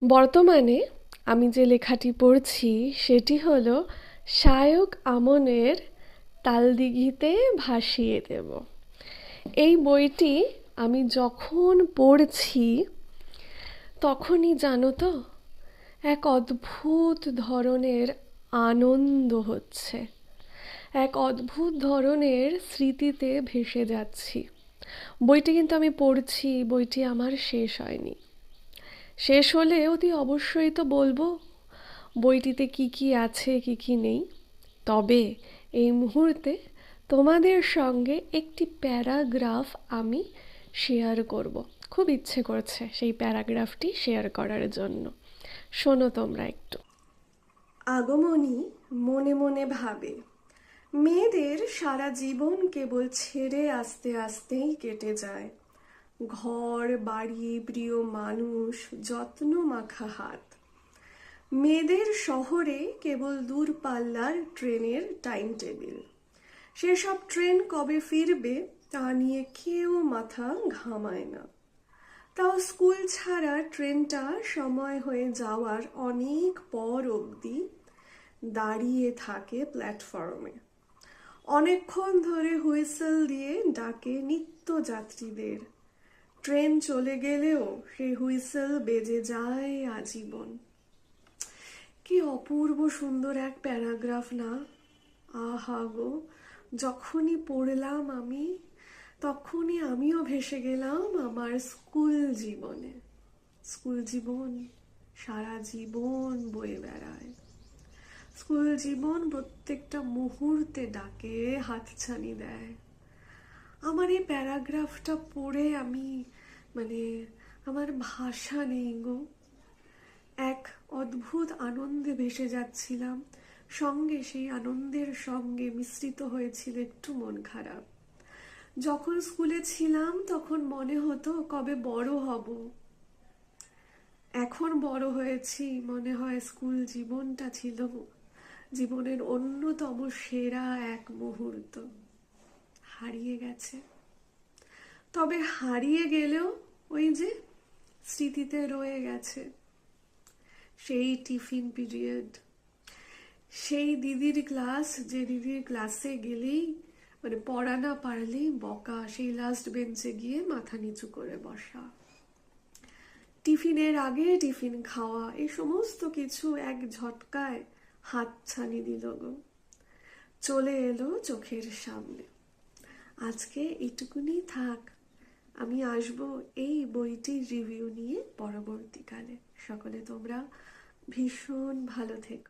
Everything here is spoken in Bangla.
বর্তমানে আমি যে লেখাটি পড়ছি সেটি হলো শায়ক আমনের তালদিঘিতে ভাসিয়ে দেব। এই বইটি আমি যখন পড়ছি তখনই জানো তো এক অদ্ভুত ধরনের আনন্দ হচ্ছে, এক অদ্ভুত ধরনের স্মৃতিতে ভেসে যাচ্ছি। বইটি কিন্তু আমি পড়ছি, বইটি আমার শেষ হয়নি। শেষ হলে অতি অবশ্যই তো বলবো বইটিতে কি কি আছে কি কি নেই। তবে এই মুহূর্তে তোমাদের সঙ্গে একটি প্যারাগ্রাফ আমি শেয়ার করব। খুব ইচ্ছে করছে সেই প্যারাগ্রাফটি শেয়ার করার জন্য। শোনো তোমরা একটু। আগমনী মনে মনে ভাবে, মেয়েদের সারা জীবন কেবল ছেড়ে আসতে আসতেই কেটে যায়। ঘর বাড়ি প্রিয় মানুষ যত্ন মাখা হাত। মেয়েদের শহরে কেবল দূরপাল্লার ট্রেনের টাইম টেবিল। সেসব ট্রেন কবে ফিরবে তা নিয়ে কেউ মাথা ঘামায় না। তাও স্কুল ছাড়া ট্রেনটা সময় হয়ে যাওয়ার অনেক পর অবধি দাঁড়িয়ে থাকে প্ল্যাটফর্মে। অনেকক্ষণ ধরে হুইসেল দিয়ে ডাকে নিত্য যাত্রীদের। ট্রেন চলে গেলেও সেই হুইসেল বেজে যায় আজীবন। কি অপূর্ব সুন্দর এক প্যারাগ্রাফ না? আহা গো, যখনই পড়লাম আমি তখনই আমিও ভেসে গেলাম আমার স্কুল জীবনে। স্কুল জীবন সারা জীবন বয়ে বেড়ায়। স্কুল জীবন প্রত্যেকটা মুহূর্তে ডাকে, হাতছানি দেয়। আমার এই প্যারাগ্রাফটা পড়ে আমি আমার ভাষা নেই গো। এক অদ্ভুত আনন্দে ভেসে যাচ্ছিলাম, সঙ্গে সেই আনন্দের সঙ্গে মিশ্রিত হয়েছিল একটু মন খারাপ। যখন স্কুলে ছিলাম তখন মনে হতো কবে বড় হব। এখন বড় হয়েছি মনে হয় স্কুল জীবনটা ছিল জীবনের অন্যতম সেরা এক মুহূর্ত। হারিয়ে গেছে। তবে হারিয়ে গেলেও ওই যে স্মৃতিতে রয়ে গেছে। সেই টিফিন পিরিয়ড, সেই দিদির ক্লাস, যে দিদির ক্লাসে গেলেই পড়া না পারলেই বকা, সেই লাস্ট বেঞ্চে গিয়ে মাথা নিচু করে বসা, টিফিনের আগে টিফিন খাওয়া, এই সমস্ত কিছু এক ঝটকায় হাতছানি দিল গো, চলে এলো চোখের সামনে। আজকে এটুকুনি থাক, আমি আসবো এই বইটির রিভিউ নিয়ে পরবর্তীকালে। সকলে তোমরা ভীষণ ভালো থেকো।